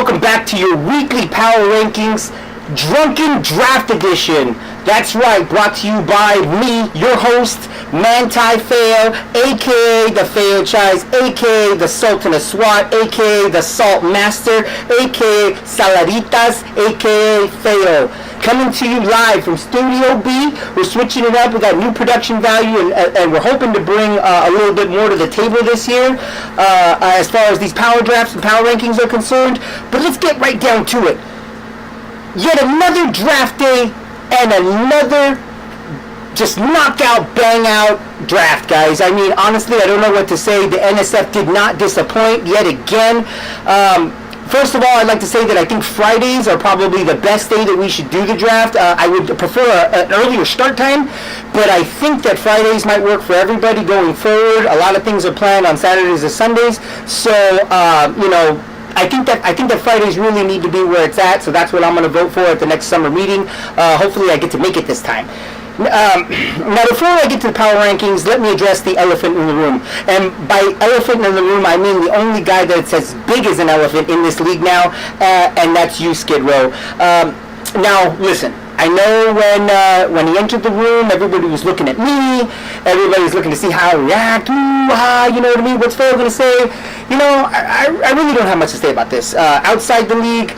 welcome back to your weekly Power Rankings Drunken Draft Edition. That's right, brought to you by me, your host, Manti Fail, aka the Fail Chais, aka the Sultan of SWAT, aka the Salt Master, aka Saladitas, aka Fail. Coming to you live from Studio B. We're switching it up. We got new production value, and we're hoping to bring a little bit more to the table this year as far as these power drafts and power rankings are concerned. But let's get right down to it. Yet another draft day and another just knockout, bang out draft, guys. I mean, honestly, I don't know what to say. The NSF did not disappoint yet again. First of all, I'd like to say that I think Fridays are probably the best day that we should do the draft. I would prefer an earlier start time, but I think that Fridays might work for everybody going forward. A lot of things are planned on Saturdays and Sundays, so I think that Fridays really need to be where it's at, so that's what I'm going to vote for at the next summer meeting. Hopefully I get to make it this time. Now, before I get to the power rankings, let me address the elephant in the room. And by elephant in the room, I mean the only guy that's as big as an elephant in this league now, and that's you, Skid Row. Now, listen. I know when he entered the room, everybody was looking at me. Everybody was looking to see how I react. You know what I mean? What's Phil going to say? You know, I really don't have much to say about this. Outside the league,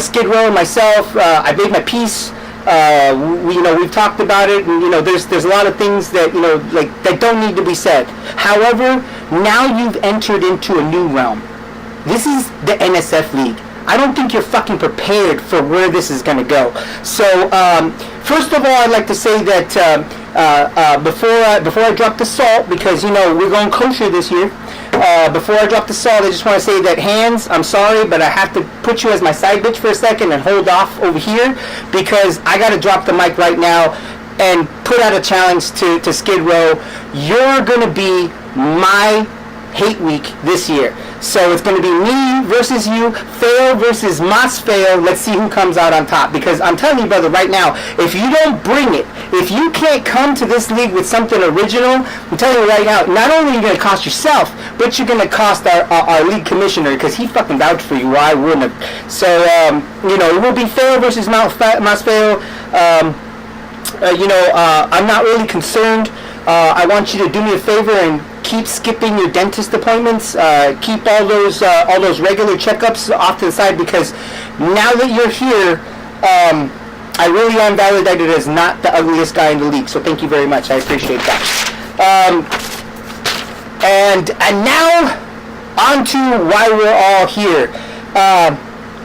Skid Row and myself, I made my peace. We've talked about it, and there's a lot of things that that don't need to be said. However, now you've entered into a new realm. This is the NSF league. I don't think you're fucking prepared for where this is going to go. So, first of all, I'd like to say that before I drop the salt, because we're going kosher this year. Before I drop the salt, I just want to say that Hands, I'm sorry, but I have to put you as my side bitch for a second and hold off over here, because I got to drop the mic right now and put out a challenge to Skid Row. You're going to be my hate week this year. So it's going to be me versus you, Fail versus Mas Fail. Let's see who comes out on top. Because I'm telling you, brother, right now, if you don't bring it, if you can't come to this league with something original, I'm telling you right now, not only are you going to cost yourself, but you're going to cost our league commissioner, because he fucking vouched for you. Why wouldn't have? So, it will be Fail versus Mas Fail. I'm not really concerned. I want you to do me a favor and keep skipping your dentist appointments. Keep all those regular checkups off to the side, because now that you're here, I really am validated as not the ugliest guy in the league. So thank you very much. I appreciate that. And now on to why we're all here.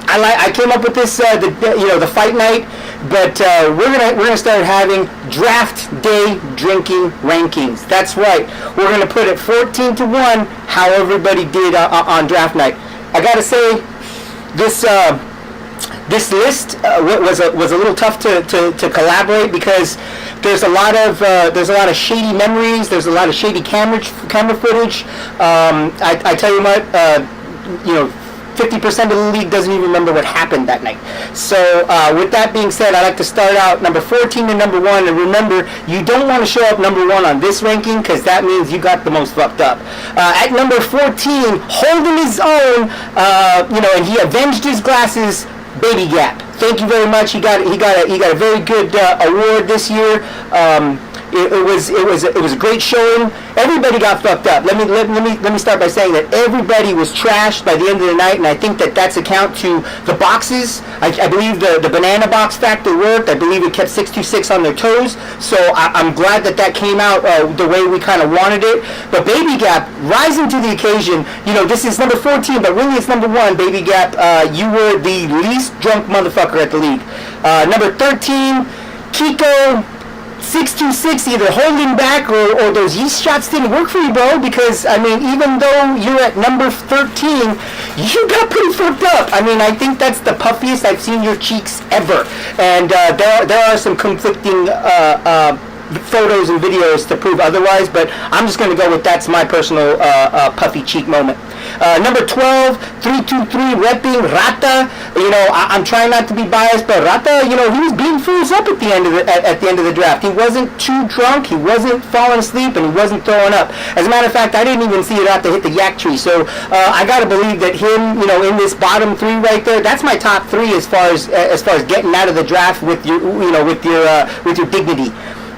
I came up with this the fight night, but we're gonna start having draft day drinking rankings. That's right. We're gonna put it 14-1 how everybody did on draft night. I gotta say, this list was a little tough to collaborate, because there's a lot of shady memories. There's a lot of shady camera footage. I tell you what, 50% of the league doesn't even remember what happened that night. So with that being said, I'd like to start out number 14 to number 1. And remember, you don't want to show up number 1 on this ranking, because that means you got the most fucked up. At number 14, holding his own, and he avenged his glasses, Baby Gap. Thank you very much. He got a very good award this year. It was a great showing. Everybody got fucked up. Let me start by saying that everybody was trashed by the end of the night, and I think that's account to the boxes. I believe the banana box factor worked. I believe it kept 626 on their toes. So I'm glad that came out the way we kind of wanted it. But Baby Gap rising to the occasion. This is number 14, but really it's number 1. Baby Gap, you were the least drunk motherfucker at the league. Number 13, Kiko. 626, either holding back or those yeast shots didn't work for you, bro, because, even though you're at number 13, you got pretty fucked up. I think that's the puffiest I've seen your cheeks ever. And there are some conflicting photos and videos to prove otherwise, but I'm just going to go with that's my personal puffy cheek moment. Number 12, 323 repping Rata. You know, I'm trying not to be biased, but Rata, you know, he was beating fools up at the end of the draft. He wasn't too drunk, he wasn't falling asleep, and he wasn't throwing up. As a matter of fact, I didn't even see Rata hit the yak tree. So I gotta believe that him, you know, in this bottom three right there, that's my top three as far as getting out of the draft with your, you know, with your dignity.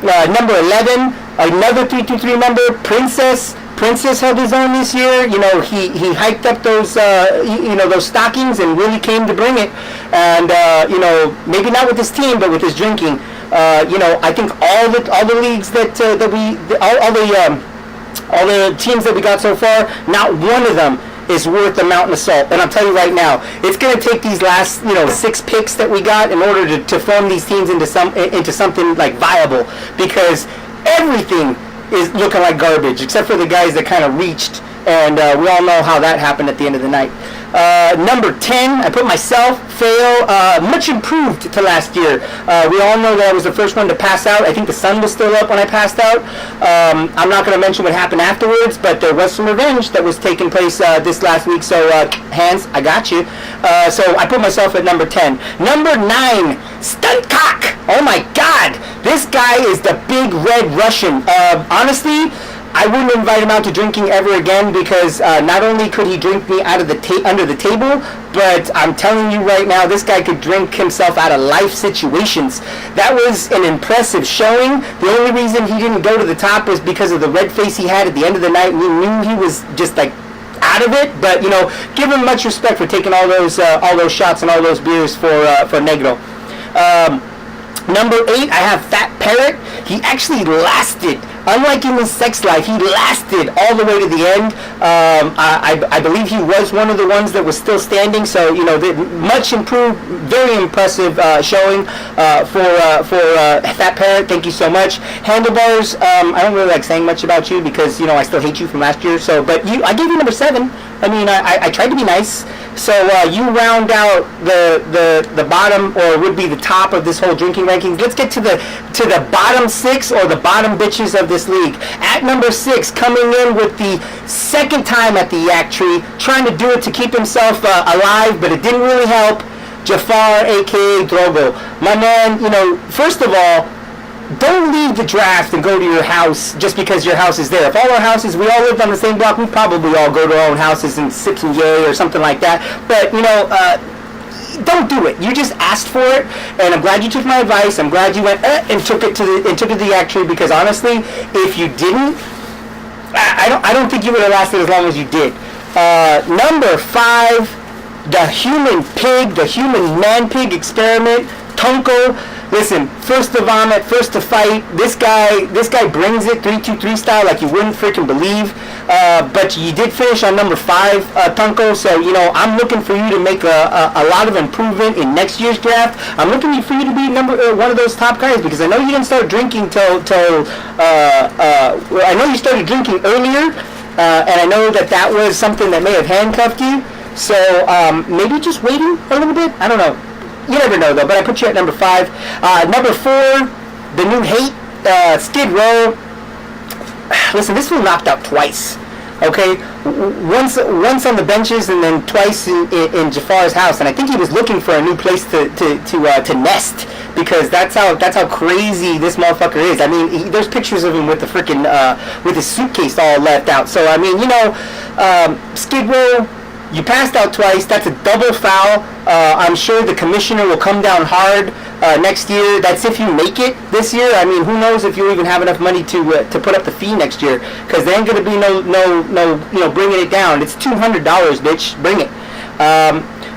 Number 11, another 323 number, Princess. Princess held his own this year. You know, he hiked up those those stockings and really came to bring it. And you know, maybe not with his team, but with his drinking. You know, I think all the leagues that all the teams that we got so far, not one of them is worth the mountain of salt. And I'm telling you right now, it's going to take these last 6 picks that we got in order to form these teams into something like viable, because everything is looking like garbage except for the guys that kind of reached, and we all know how that happened at the end of the night. Number 10, I put myself, Fail, much improved to last year. We all know that I was the first one to pass out. I think the sun was still up when I passed out. I'm not going to mention what happened afterwards, but there was some revenge that was taking place this last week, so hands, I got you. So I put myself at number 10. Number 9, Stuntcock. Oh my God, this guy is the big red Russian. Honestly, I wouldn't invite him out to drinking ever again, because not only could he drink me out of the under the table, but I'm telling you right now, this guy could drink himself out of life situations. That was an impressive showing. The only reason he didn't go to the top was because of the red face he had at the end of the night, and we knew he was just like out of it. But you know, give him much respect for taking all those shots and all those beers for Negro. Number 8, I have Fat Parrot. He actually lasted. Unlike in his sex life, he lasted all the way to the end. I believe he was one of the ones that was still standing. So, you know, much improved, very impressive showing for Fat Parrot. Thank you so much. Handlebars, I don't really like saying much about you because, you know, I still hate you from last year. So, but I gave you number 7. I mean, I tried to be nice. So you round out the bottom, or would be the top of this whole drinking ranking. Let's get to the bottom 6, or the bottom bitches of this league. At number 6, coming in with the second time at the yak tree, trying to do it to keep himself alive, but it didn't really help. Jafar, aka Drogo. My man, you know, first of all, don't leave the draft and go to your house just because your house is there. If all our houses, we all lived on the same block, we'd probably all go to our own houses and sip some yay or something like that. But, you know, don't do it. You just asked for it, and I'm glad you took my advice. I'm glad you went and took it to the yak tree, because honestly, if you didn't, I don't think you would have lasted as long as you did. Number 5, the human pig, the human man pig experiment, Tonko. Listen, first to vomit, first to fight. This guy brings it 3-2-3 style like you wouldn't freaking believe. But you did finish on number 5, Tonko. So, you know, I'm looking for you to make a lot of improvement in next year's draft. I'm looking for you to be one of those top guys, because I know you didn't start drinking till I know you started drinking earlier, and I know that was something that may have handcuffed you. So maybe just waiting a little bit. I don't know. You never know, though, but I put you at number 5. Number 4, the new hate, Skid Row. Listen, this was knocked out twice, okay? Once on the benches, and then twice in Jafar's house. And I think he was looking for a new place to nest, because that's how crazy this motherfucker is. I mean, there's pictures of him with the freaking with his suitcase all left out. So I mean, you know, Skid Row, you passed out twice. That's a double foul. I'm sure the commissioner will come down hard next year. That's if you make it this year. I mean, who knows if you even have enough money to put up the fee next year? Because there ain't gonna be no you know, bringing it down. It's $200, bitch. Bring it.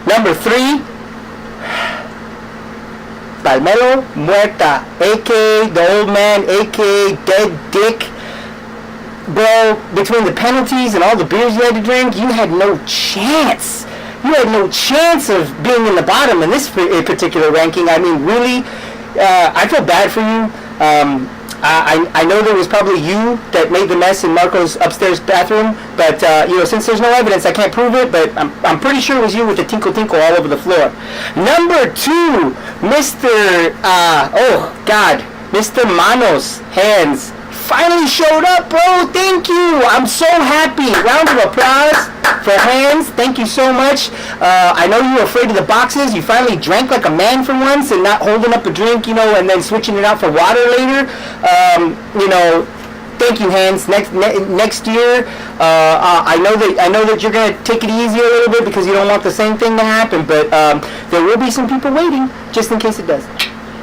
Number 3, Palmelo Muerta, aka the old man, aka Dead Dick. Bro, between the penalties and all the beers you had to drink, you had no chance. You had no chance of being in the bottom in this particular ranking. I mean, really, I feel bad for you. I know there was probably you that made the mess in Marco's upstairs bathroom, but you know, since there's no evidence, I can't prove it. But I'm pretty sure it was you with the tinkle tinkle all over the floor. Number 2, Mr. Oh God, Mr. Manos, hands. finally showed up, bro. Thank you. I'm so happy. Round of applause for Hans. Thank you so much. I know you were afraid of the boxes. You finally drank like a man for once and not holding up a drink, and then switching it out for water later. Thank you, Hans. Next year, I know that you're gonna take it easy a little bit because you don't want the same thing to happen. But there will be some people waiting just in case it does.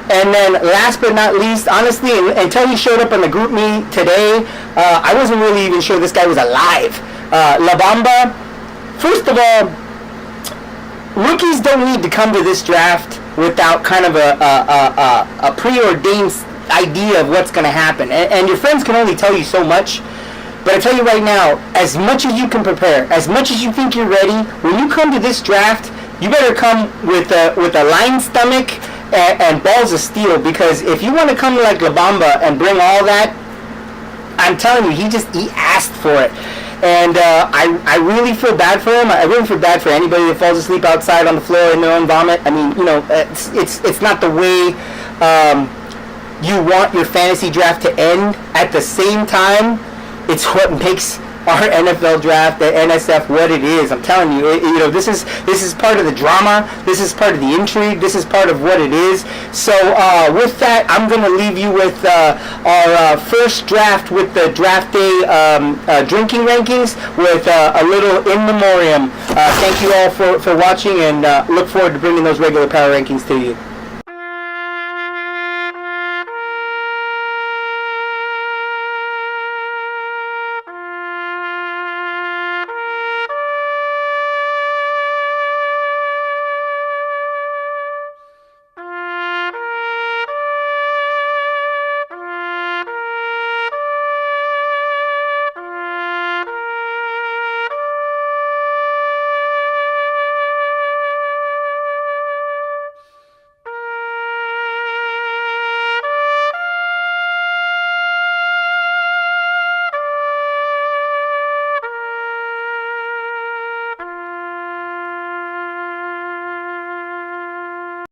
And then last but not least, honestly, until he showed up in the group me today, I wasn't really even sure this guy was alive. La Bamba, first of all, rookies don't need to come to this draft without kind of a preordained idea of what's going to happen. And your friends can only tell you so much. But I tell you right now, as much as you can prepare, as much as you think you're ready, when you come to this draft, you better come with a lined stomach and balls of steel, because if you want to come like La Bamba and bring all that, I'm telling you, he asked for it. And I really feel bad for him. I really feel bad for anybody that falls asleep outside on the floor in their own vomit. I mean, it's not the way you want your fantasy draft to end. At the same time, it's what makes our NFL draft, the NSF, what it is. I'm telling you, this is part of the drama. This is part of the intrigue. This is part of what it is. So with that, I'm going to leave you with our first draft with the draft day drinking rankings with a little in memoriam. Thank you all for watching, and look forward to bringing those regular power rankings to you.